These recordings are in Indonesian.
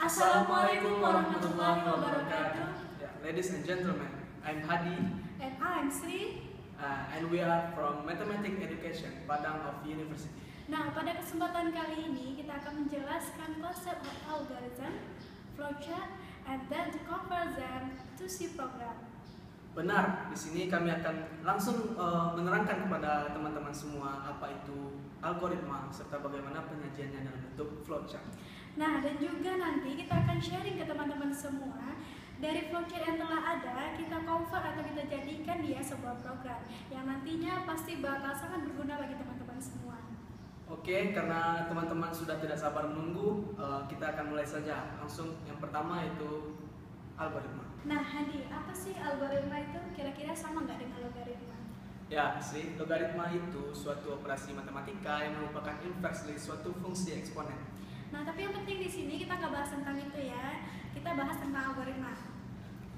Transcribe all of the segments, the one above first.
Assalamualaikum warahmatullahi wabarakatuh. Ladies and gentlemen, I'm Hadi And I'm Sri. and we are from Mathematics Education, Padang of University. Nah, pada kesempatan kali ini kita akan menjelaskan konsep of algorithm, flowchart, and then to convert them to C program. Benar, di sini kami akan langsung menerangkan kepada teman-teman semua apa itu algoritma serta bagaimana penyajiannya dalam bentuk flowchart. Nah, dan juga nanti kita akan sharing ke teman-teman semua dari flowchart yang telah ada, kita convert atau kita jadikan dia sebuah program yang nantinya pasti bakal sangat berguna bagi teman-teman semua. Oke, karena teman-teman sudah tidak sabar menunggu, kita akan mulai saja. Langsung yang pertama itu algoritma. Nah, Hadi, apa sih algoritma itu? Kira-kira sama nggak dengan logaritma? Ya, Sri, logaritma itu suatu operasi matematika yang merupakan invers dari suatu fungsi eksponen. Nah, tapi yang penting di sini kita nggak bahas tentang itu ya. Kita bahas tentang algoritma.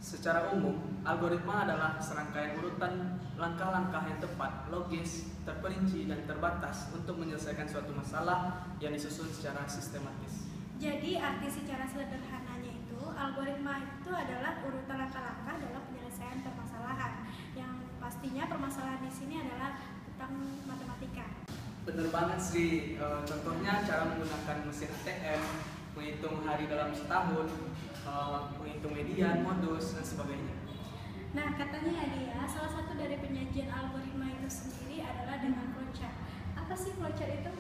Secara umum, algoritma adalah serangkaian urutan langkah-langkah yang tepat, logis, terperinci, dan terbatas untuk menyelesaikan suatu masalah yang disusun secara sistematis. Jadi, arti secara sederhananya itu, algoritma itu adalah urutan langkah-langkah dalam penyelesaian permasalahan. Yang pastinya permasalahan di sini adalah tentang matematika. Bener banget Sri, contohnya cara menggunakan mesin ATM, menghitung hari dalam setahun, menghitung median, modus, dan sebagainya. Nah, katanya ya dia, salah satu dari penyajian algoritma itu sendiri adalah dengan flowchart. Apa sih flowchart itu?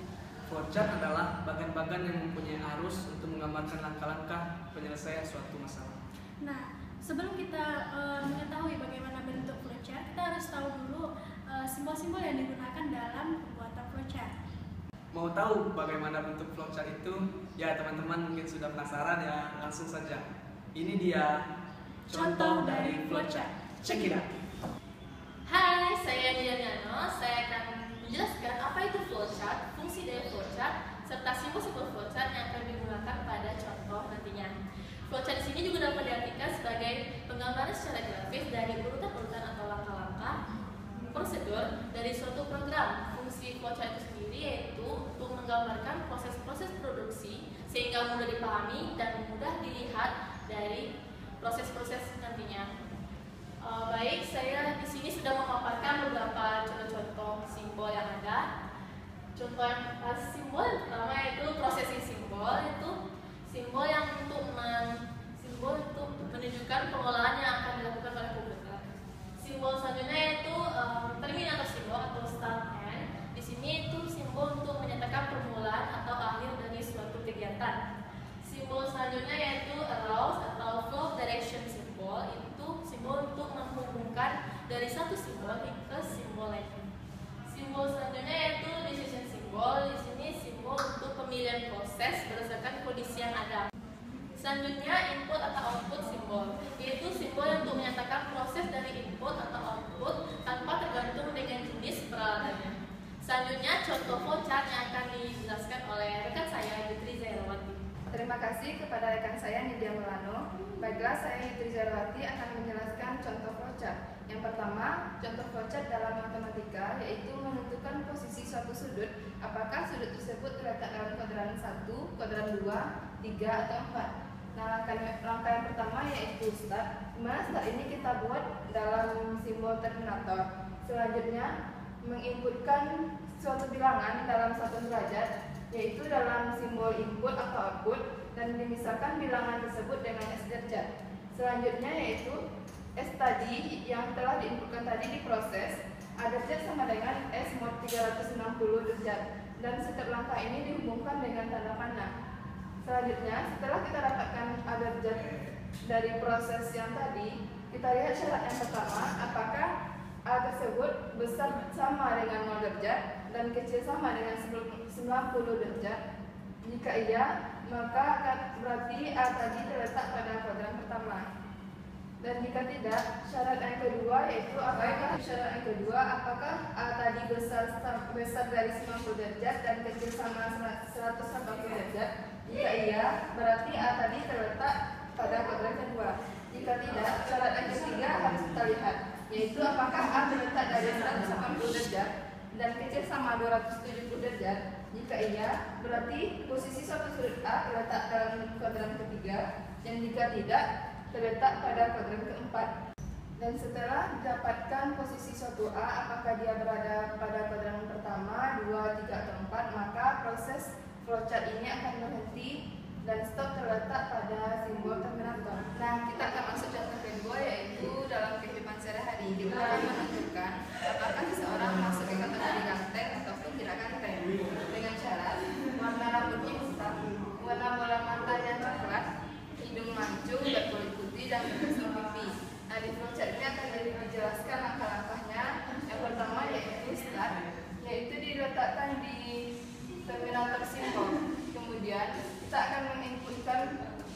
Flowchart adalah bagan-bagan yang mempunyai arus untuk menggambarkan langkah-langkah penyelesaian suatu masalah. Nah, sebelum kita mengetahui bagaimana bentuk flowchart, kita harus tahu dulu simbol-simbol yang digunakan dalam pembuatan flowchart. Mau tahu bagaimana bentuk flowchart itu? Ya teman-teman mungkin sudah penasaran ya, langsung saja. Ini dia contoh dari flowchart. Check it out. Hai, saya Diana. Saya akan menjelaskan apa itu flowchart, fungsi dari flowchart, serta simbol-simbol flowchart yang akan digunakan pada contoh nantinya. Flowchart di sini juga dapat diartikan sebagai penggambaran secara grafis dari urutan-urutan atau langkah-langkah prosedur dari suatu program. Fungsi flowchart itu sendiri yaitu untuk menggambarkan proses-proses produksi sehingga mudah dipahami dan mudah dilihat dari proses-proses nantinya. Baik, saya di sini sudah memaparkan beberapa contoh-contoh simbol yang ada. Contoh yang simbol pertama yaitu prosesi simbol, itu simbol yang untuk menunjukkan pengolahan yang akan dilakukan oleh komputer. Simbol selanjutnya yaitu terminator simbol atau start end. Di sini itu simbol untuk menyatakan permulaan atau akhir dari suatu kegiatan. Simbol selanjutnya yaitu arrows atau flow direction simbol. Itu simbol untuk menghubungkan dari satu simbol ke simbol lain. Simbol selanjutnya yaitu decision simbol. Di sini simbol untuk pemilihan proses berdasarkan kondisi yang ada. Selanjutnya input atau output simbol, yaitu simbol yang untuk menyatakan proses dari input atau output tanpa tergantung dengan jenis peralatannya. Selanjutnya contoh flowchart yang akan dijelaskan oleh rekan saya Yudri Zairawati. Terima kasih kepada rekan saya Nidia Melano. Baiklah, saya Yudri Zairawati akan menjelaskan contoh flowchart. Yang pertama, contoh flowchart dalam matematika yaitu menentukan posisi suatu sudut, apakah sudut tersebut terletak dalam kuadran 1, kuadran 2, 3, atau 4. Nah, langkah yang pertama yaitu start. Dimana start ini kita buat dalam simbol terminator. Selanjutnya, menginputkan suatu bilangan dalam satu derajat, yaitu dalam simbol input atau output, dan dimisahkan bilangan tersebut dengan S derajat. Selanjutnya yaitu S tadi yang telah diinputkan tadi diproses, A derajat sama dengan S mod 360 derajat, dan setiap langkah ini dihubungkan dengan tanda panah. Selanjutnya, setelah kita dapatkan A derajat dari proses yang tadi, kita lihat syarat yang pertama, apakah A tersebut besar sama dengan 0 derajat dan kecil sama dengan 90 derajat. Jika iya, maka berarti A tadi terletak pada kuadran pertama. Dan jika tidak, syarat yang kedua yaitu apakah A tadi besar dari 90 derajat dan kecil sama 180 derajat. Jika iya, berarti A tadi terletak pada kuadran kedua. Jika tidak, syarat yang ketiga harus kita lihat, yaitu apakah A terletak dari 180 derajat dan kecil sama 270 derajat. Jika iya, berarti posisi suatu sudut A terletak dalam kuadran ketiga, dan jika tidak, terletak pada kuadran keempat. Dan setelah didapatkan posisi suatu A, apakah dia berada pada kuadran pertama, 2, 3, atau 4, maka proses flowchart ini akan berhenti dan stop terletak pada simbol terminator. Nah, kita akan masuk contoh kedua, yaitu dalam kehidupan sehari-hari. Kita akan menentukan apakah seseorang masuk ke kategori ganteng ataupun tidak ganteng dengan syarat warna rambutnya hitam, warna bola matanya coklat, hidung mancung, kulit putih, dan bersih pipi. Nah, di flowchart ini akan dijelaskan langkah-langkahnya. Yang pertama yaitu start, yaitu diletakkan di terminator simbol. Kemudian kita akan menginputkan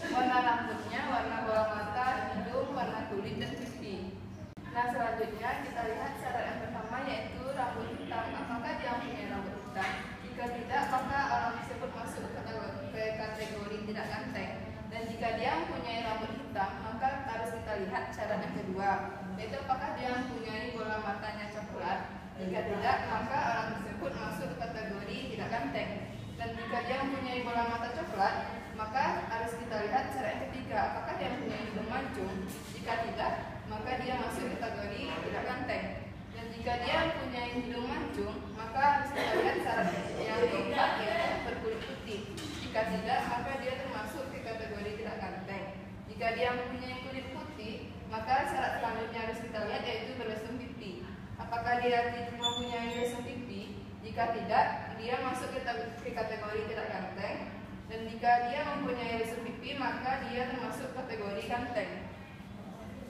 warna rambutnya, warna bola mata, hidung, warna kulit, dan pipi. Nah, selanjutnya kita lihat syarat yang pertama yaitu rambut hitam. Apakah dia punya rambut hitam? Jika tidak, maka orang tersebut masuk ke kategori tidak ganteng. Dan jika dia mempunyai rambut hitam, maka harus kita lihat syarat yang kedua, yaitu apakah dia mempunyai bola matanya coklat. Jika tidak, maka orang tersebut masuk ke kategori tidak ganteng. Dan jika dia mempunyai bola mata coklat, maka harus kita lihat syarat yang ketiga, apakah dia mempunyai hidung mancung. Jika tidak, maka dia masuk ke kategori tidak ganteng. Dan jika dia mempunyai hidung mancung, maka harus kita lihat syarat yang keempat, yaitu berkulit putih. Jika tidak, maka dia termasuk ke kategori tidak ganteng. Jika dia mempunyai kulit putih, maka syarat selanjutnya harus kita lihat yaitu berlesung pipi. Apakah dia mempunyai lesung pipi? Jika tidak, dia masuk ke kategori tidak ganteng. Dan jika dia mempunyai lesung pipi, maka dia termasuk kategori ganteng.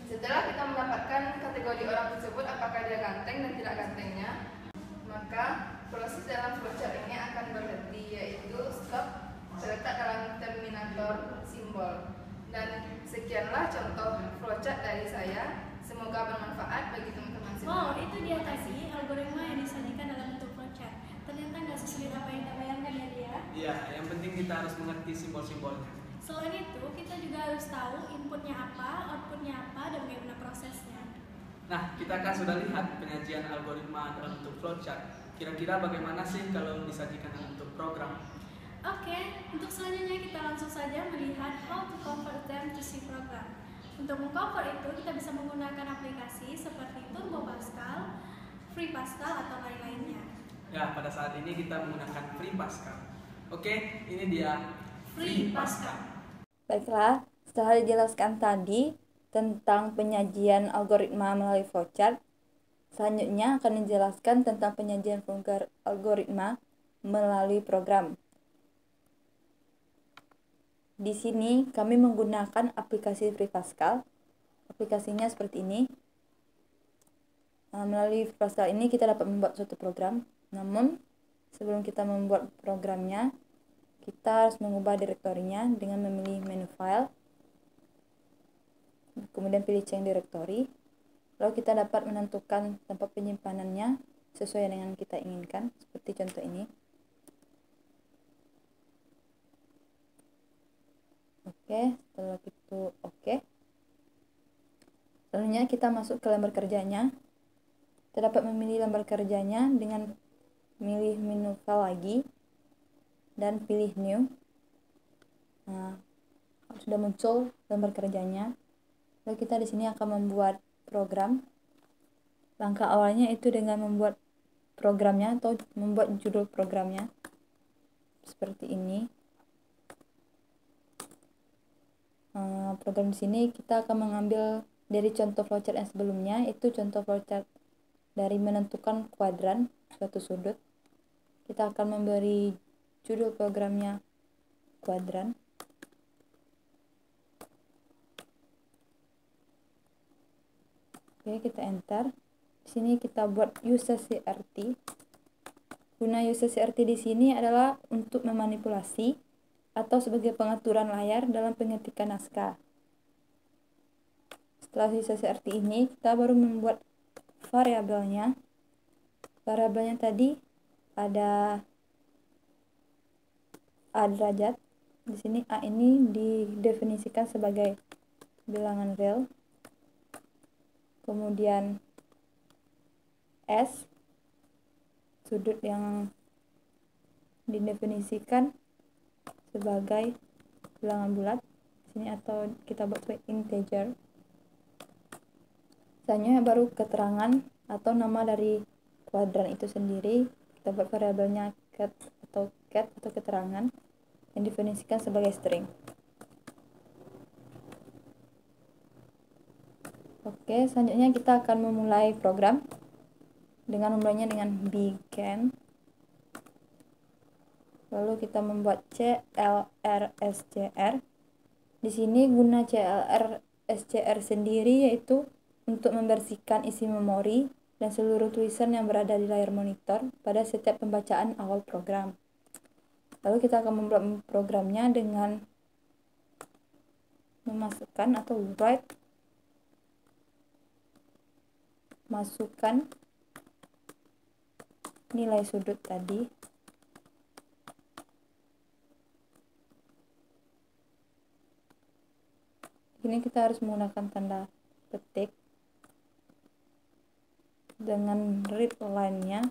Setelah kita mendapatkan kategori orang tersebut, apakah dia ganteng dan tidak gantengnya, maka proses dalam flowchart ini akan berhenti, yaitu stop terletak dalam terminator simbol. Dan sekianlah contoh flowchart dari saya. Semoga bermanfaat bagi teman-teman semua. Wow, itu dia tadi algoritma yang disajikan dalam bentuk flowchart. Ternyata nggak sesulit apa yang kita bayangkan ya dia. Iya, yang penting kita harus mengerti simbol-simbolnya. Selain itu, kita juga harus tahu inputnya apa, outputnya apa, dan bagaimana prosesnya. Nah, kita kan sudah lihat penyajian algoritma dalam bentuk flowchart. Kira-kira bagaimana sih kalau disajikan dalam bentuk program? Oke, untuk selanjutnya kita langsung saja melihat how to convert them to C program. Untuk mengconvert itu, kita bisa menggunakan aplikasi seperti Turbo Pascal, Free Pascal, atau lain-lainnya. Ya, pada saat ini kita menggunakan Free Pascal. Oke, ini dia Free Pascal. Baiklah, setelah dijelaskan tadi tentang penyajian algoritma melalui flowchart, selanjutnya akan dijelaskan tentang penyajian algoritma melalui program. Di sini kami menggunakan aplikasi Free Pascal. Aplikasinya seperti ini. Melalui Free Pascal ini kita dapat membuat suatu program. Namun sebelum kita membuat programnya, kita harus mengubah direktorinya dengan memilih menu file, kemudian pilih change directory. Lalu kita dapat menentukan tempat penyimpanannya sesuai dengan kita inginkan, seperti contoh ini. Oke, setelah itu oke. Selanjutnya kita masuk ke lembar kerjanya. Kita dapat memilih lembar kerjanya dengan pilih menu file lagi dan pilih new. Nah, sudah muncul lembar kerjanya. Lalu kita di sini akan membuat program. Langkah awalnya itu dengan membuat programnya atau membuat judul programnya seperti ini. Program di sini kita akan mengambil dari contoh flowchart yang sebelumnya, itu contoh flowchart dari menentukan kuadran suatu sudut. Kita akan memberi judul programnya kuadran. Oke, kita enter. Di sini kita buat user CRT. Guna user CRT di sini adalah untuk memanipulasi atau sebagai pengaturan layar dalam pengetikan naskah. Setelah user CRT ini, kita baru membuat variabelnya. Variabelnya tadi ada A derajat. Di sini A ini didefinisikan sebagai bilangan real. Kemudian S sudut yang didefinisikan sebagai bilangan bulat sini, atau kita buat sebagai integer. Selanjutnya baru keterangan atau nama dari kuadran itu sendiri, kita buat variabelnya cat atau keterangan yang didefinisikan sebagai string. Oke, selanjutnya kita akan memulai program dengan memulainya dengan begin. Lalu kita membuat clr_str. Di sini guna clr_str sendiri yaitu untuk membersihkan isi memori dan seluruh tulisan yang berada di layar monitor pada setiap pembacaan awal program. Lalu kita akan membuat programnya dengan memasukkan atau masukkan nilai sudut tadi. Ini kita harus menggunakan tanda petik dengan read line-nya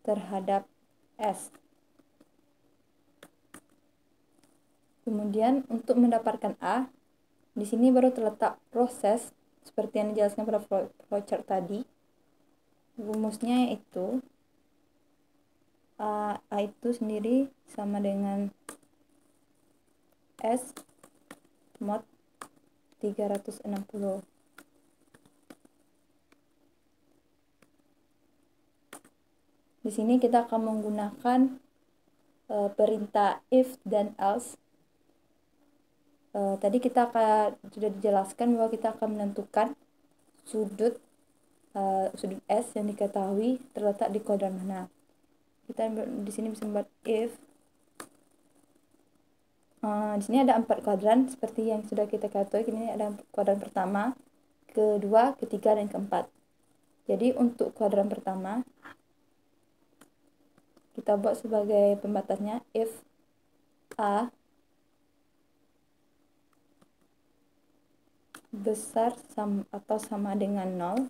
terhadap S. Kemudian untuk mendapatkan A, di sini baru terletak proses seperti yang dijelaskan pada flowchart tadi. Rumusnya yaitu A itu sendiri sama dengan S mod 360. Di sini kita akan menggunakan perintah if dan else. Tadi kita sudah dijelaskan bahwa kita akan menentukan sudut S yang diketahui terletak di kuadran mana. Kita di sini bisa membuat if. Di sini ada 4 kuadran seperti yang sudah kita ketahui. Ini ada kuadran pertama, kedua, ketiga, dan keempat. Jadi untuk kuadran pertama kita buat sebagai pembatasnya if A besar atau sama dengan 0,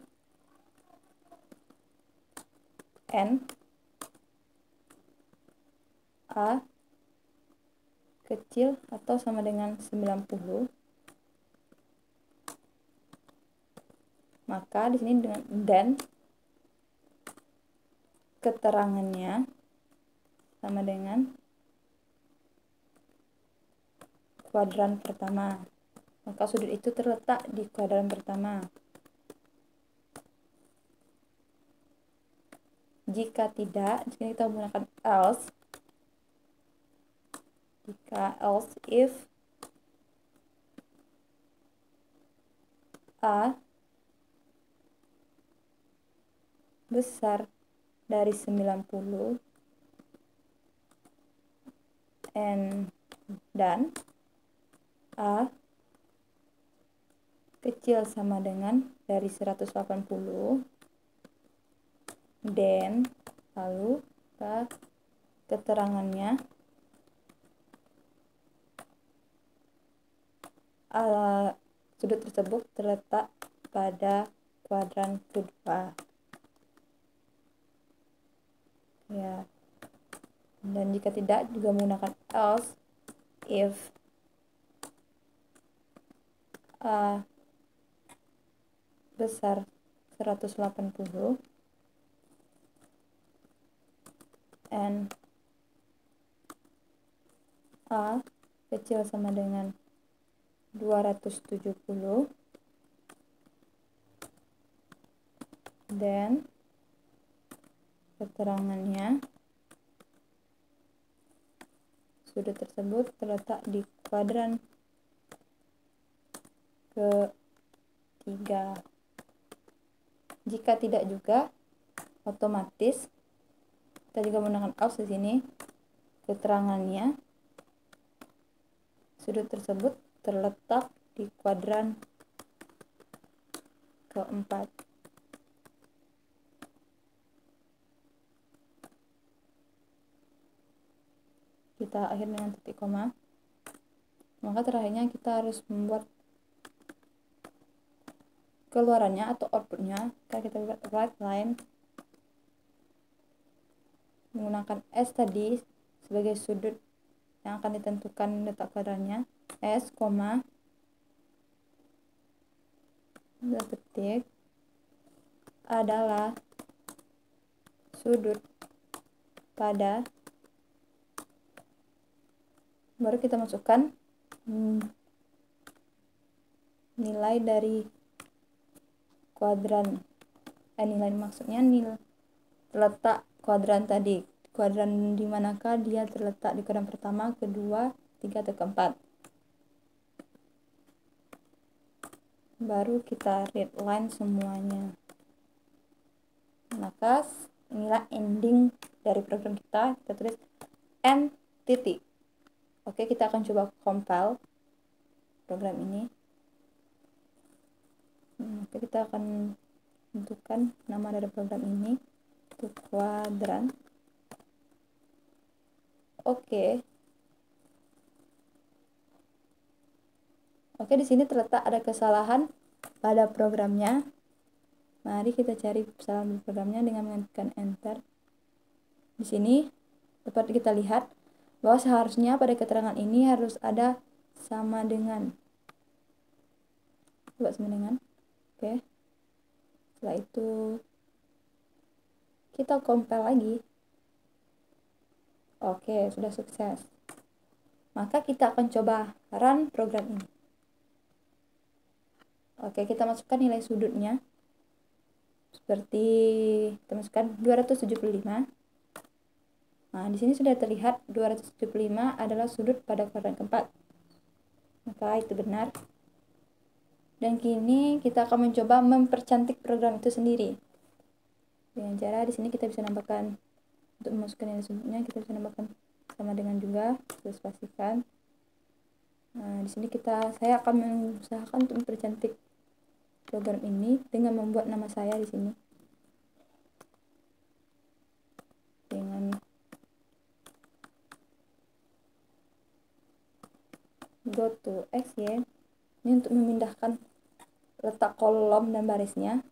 n A kecil atau sama dengan 90, maka di sini dan keterangannya sama dengan kuadran pertama, maka sudut itu terletak di kuadran pertama. Jika tidak, jika kita menggunakan else, if A besar dari 90 dan A kecil sama dengan dari 180, then lalu keterangannya sudut tersebut terletak pada kuadran kedua. Ya. Dan jika tidak, juga menggunakan else if A besar 180 and A kecil sama dengan 270, dan keterangannya sudut tersebut terletak di kuadran ketiga. Jika tidak juga, otomatis kita juga menggunakan else di sini. Keterangannya sudut tersebut terletak di kuadran keempat. Kita akhiri dengan titik koma. Maka terakhirnya kita harus membuat keluarannya atau outputnya. Kita buat write line menggunakan S tadi sebagai sudut yang akan ditentukan letak kuadrannya. S, petik adalah sudut pada, baru kita masukkan nilai dari kuadran, nilai maksudnya nilai letak kuadran tadi, kuadran di manakah dia terletak, di kuadran pertama, kedua, ketiga, atau keempat. Baru kita read line semuanya. Maka inilah ending dari program kita tulis n titik. Oke, kita akan coba compile program ini. Oke, kita akan tentukan nama dari program ini, itu kuadran. Oke, di sini terletak ada kesalahan pada programnya. Mari kita cari kesalahan programnya dengan mengetikkan enter. Di sini dapat kita lihat bahwa seharusnya pada keterangan ini harus ada sama dengan. Coba sama dengan. Oke. Setelah itu kita compile lagi. Oke, sudah sukses. Maka kita akan coba run program ini. Oke, kita masukkan nilai sudutnya. Seperti kita masukkan 275. Nah, di sini sudah terlihat 275 adalah sudut pada kuadran keempat. Maka itu benar. Dan kini kita akan mencoba mempercantik program itu sendiri. Dengan cara di sini kita bisa nambahkan, untuk memasukkan nilai sudutnya kita bisa nambahkan sama dengan juga, kita spasikan. Nah, di sini saya akan mengusahakan untuk mempercantik program ini dengan membuat nama saya di sini dengan go to XY. Ini untuk memindahkan letak kolom dan barisnya.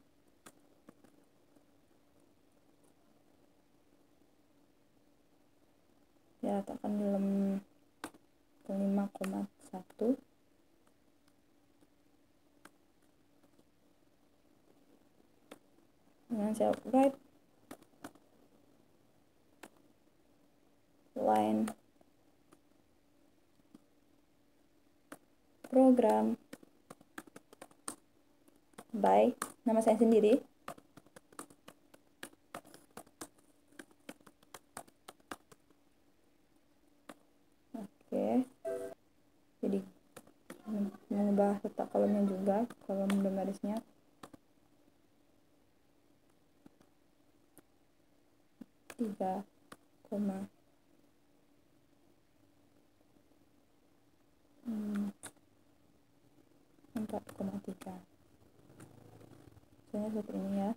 Ya, letakkan dalam 5,1. Dengan saya write line program by nama saya sendiri. Oke, jadi mengubah letak kolomnya juga, kolom dan barisnya. Tiga koma 4,3. Misalnya seperti ini ya.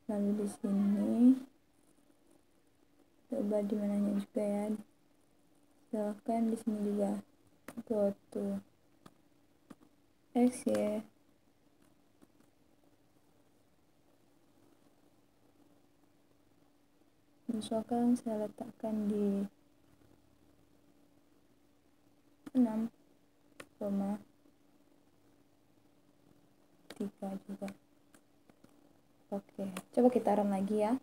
Lalu di sini coba di mananya juga ya. Silakan di sini juga go to XY. Misalkan saya letakkan di 6,3 juga. Oke, coba kita run lagi ya.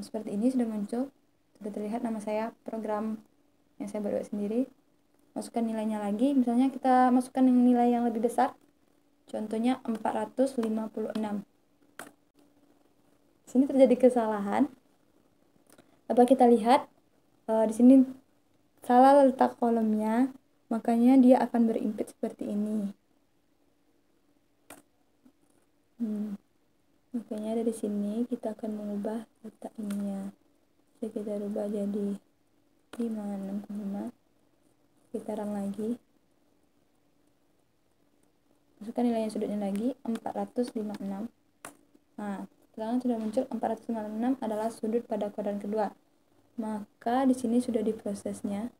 Seperti ini sudah muncul, sudah terlihat nama saya, program yang saya buat sendiri. Masukkan nilainya lagi, misalnya kita masukkan nilai yang lebih besar, contohnya 456. Di sini terjadi kesalahan. Dapat kita lihat di sini salah letak kolomnya, makanya dia akan berimpit seperti ini. Makanya dari sini kita akan mengubah letak ininya. Jadi kita rubah jadi 5,65. Kita run lagi. Masukkan nilainya sudutnya lagi 456. Nah, sekarang sudah muncul 456 adalah sudut pada kuadran kedua. Maka di sini sudah diprosesnya.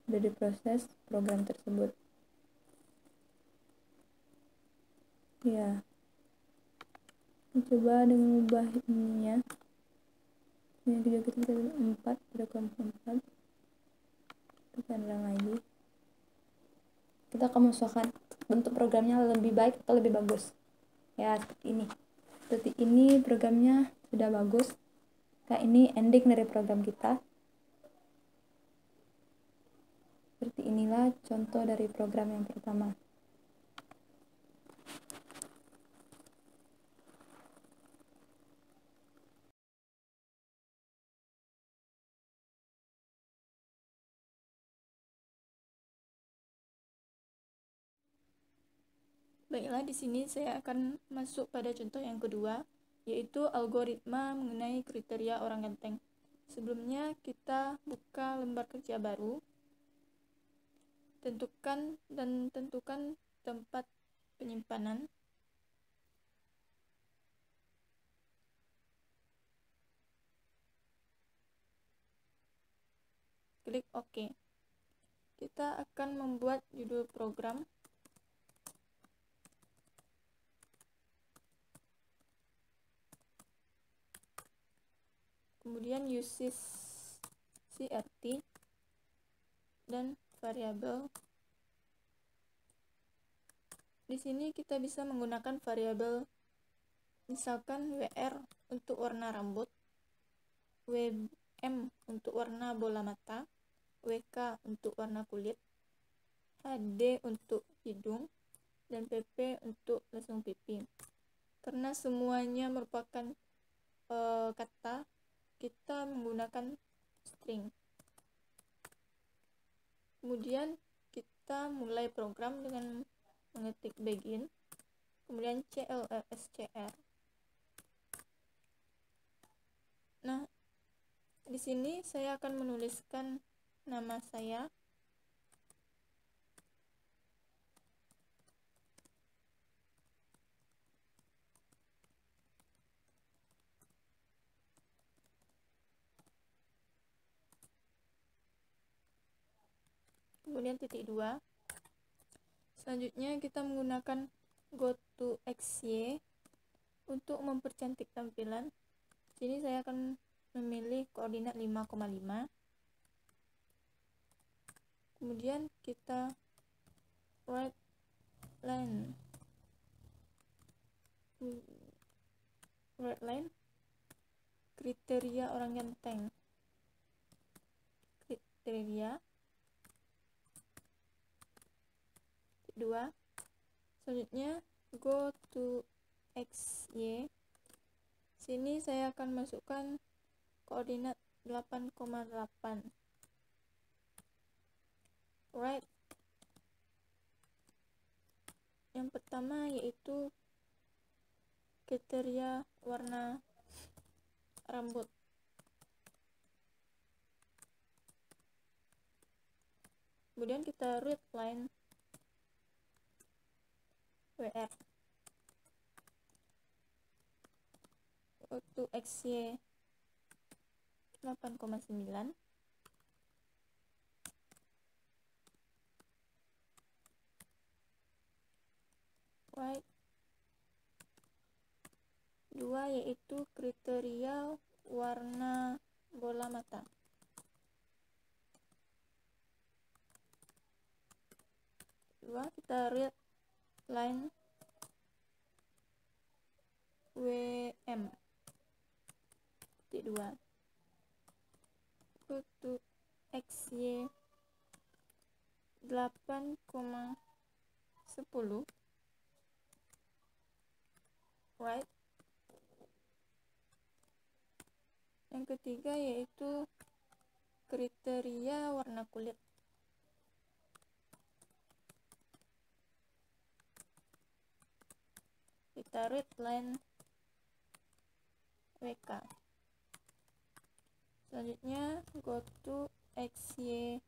Sudah diproses program tersebut. Ya, coba dengan ubah ininya. Yang juga kita 4 pada kelompok 4. Tekankan lagi. Kita akan menyesuaikan bentuk programnya lebih baik atau lebih bagus. Ya, seperti ini. Seperti ini programnya sudah bagus. Nah, ini ending dari program kita. Seperti inilah contoh dari program yang pertama. Baiklah, di sini saya akan masuk pada contoh yang kedua, yaitu algoritma mengenai kriteria orang ganteng. Sebelumnya kita buka lembar kerja baru, tentukan tempat penyimpanan. Klik OK. Kita akan membuat judul program. Kemudian uses CRT dan variabel. Di sini kita bisa menggunakan variabel, misalkan WR untuk warna rambut, WM untuk warna bola mata, WK untuk warna kulit, HD untuk hidung, dan PP untuk lesung pipi. Karena semuanya merupakan kata, kita menggunakan string. Kemudian kita mulai program dengan mengetik begin, kemudian CLRSCR. Nah, di sini saya akan menuliskan nama saya. Kemudian titik 2. Selanjutnya kita menggunakan go to xy untuk mempercantik tampilan. Sini saya akan memilih koordinat 5,5. Kemudian kita right line kriteria orang ganteng. Kriteria 2. Selanjutnya go to xy. Sini saya akan masukkan koordinat 8,8. Right. Yang pertama yaitu kriteria warna rambut. Kemudian kita read line WR untuk XY 8,9. Right 2 yaitu kriteria warna bola mata. Kita read line WM titik 2 untuk XY 8,10. Right. Yang ketiga yaitu kriteria warna kulit. Kita read line WK. Selanjutnya go to XY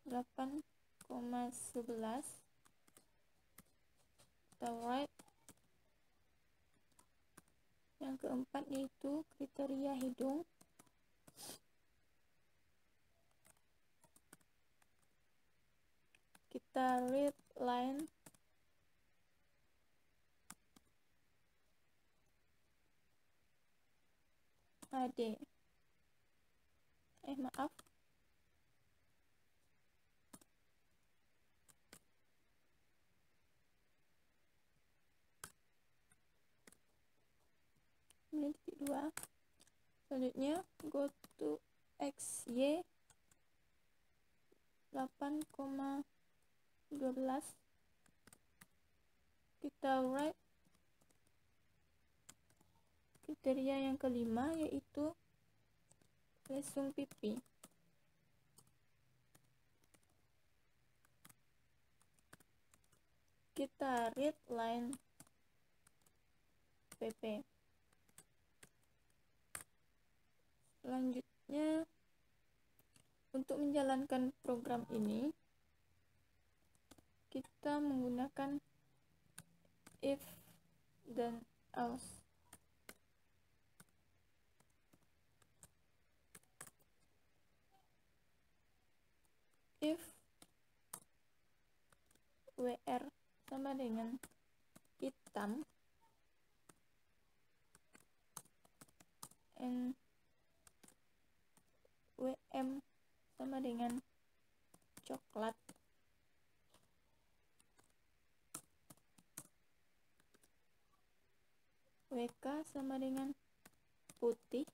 8,11. Kita right. Yang keempat yaitu kriteria hidung. kita read line HD. Maaf. Ini titik 2. Selanjutnya go to XY 8,12. Kita write kriteria yang kelima, yaitu lesung pipi. Kita read line PP. Selanjutnya, untuk menjalankan program ini, kita menggunakan if dan else. If WR sama dengan hitam and WM sama dengan coklat, WK sama dengan putih,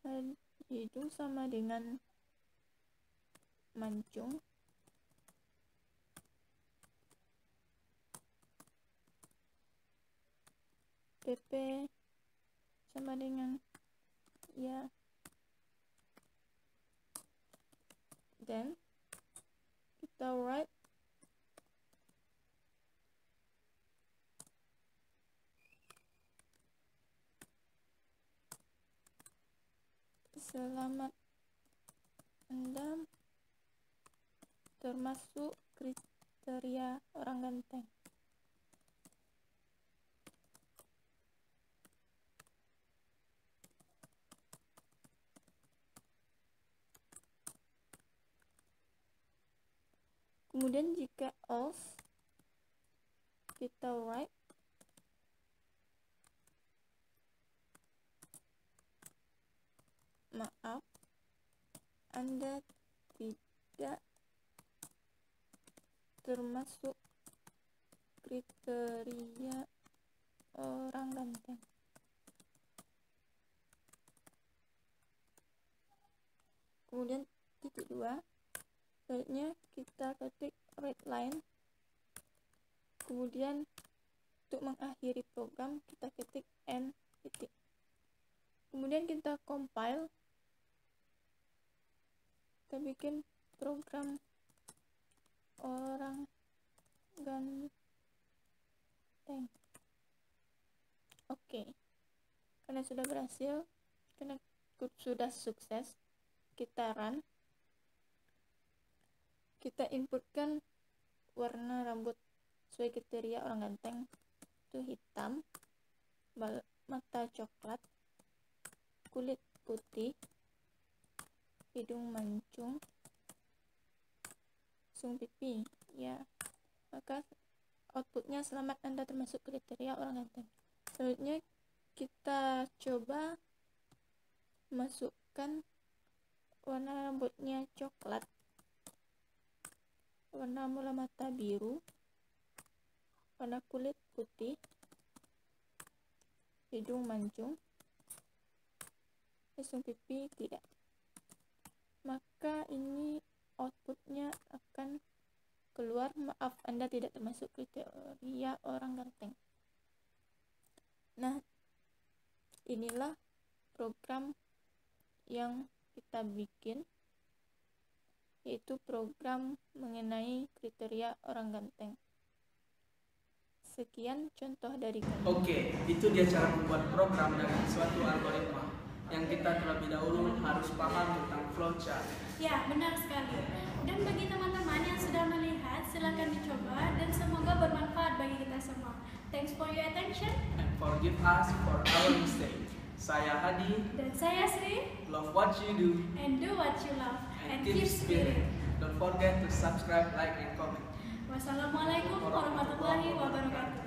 dan hidung sama dengan mancung, PP sama dengan ya, dan kita write selamat Anda termasuk kriteria orang ganteng. Kemudian jika else, kita write maaf, Anda tidak termasuk kriteria orang ganteng. Kemudian titik 2, selanjutnya kita ketik read line. Kemudian untuk mengakhiri program kita ketik end titik. Kemudian kita compile, kita bikin program orang ganteng. Oke, karena sudah berhasil, karena sudah sukses, kita run. Kita inputkan warna rambut sesuai kriteria orang ganteng, itu hitam, mata coklat, kulit putih, hidung mancung, lesung pipi. Ya, maka outputnya selamat Anda termasuk kriteria orang ganteng. Selanjutnya kita coba masukkan warna rambutnya coklat, warna bola mata biru, warna kulit putih, hidung mancung, lesung pipi tidak. Maka ini outputnya akan keluar, maaf Anda tidak termasuk kriteria orang ganteng. Nah, inilah program yang kita bikin, yaitu program mengenai kriteria orang ganteng. Sekian contoh dari kami. Oke, itu dia cara membuat program dengan suatu algoritma yang kita terlebih dahulu harus paham tentang flowchart. Ya, benar sekali. Dan bagi teman-teman yang sudah melihat, silakan dicoba dan semoga bermanfaat bagi kita semua. Thanks for your attention. And forgive us for our mistake. Saya Hadi. Dan saya Sri. Love what you do And do what you love. and keep spirit. Don't forget to subscribe, like, and comment. Wassalamualaikum warahmatullahi wabarakatuh.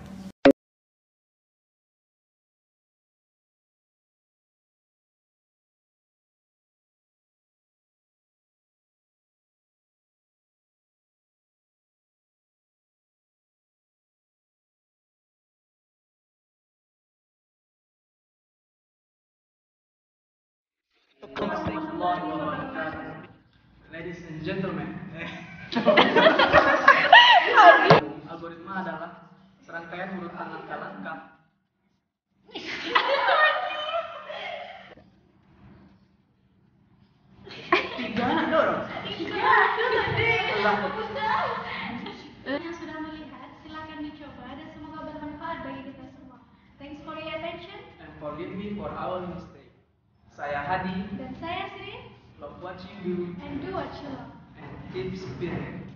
Warahmatullahi wabarakatuh. Ladies and gentlemen, algoritma adalah serangkaian urutan langkah-langkah. Tiga anak dorong. Yang sudah melihat, silakan dicoba dan semoga bermanfaat bagi kita semua. Thanks for your attention. And forgive me for our mistake. Saya Hadi. Dan saya Sri. Love what you do And do what you love. and keep spirit.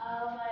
My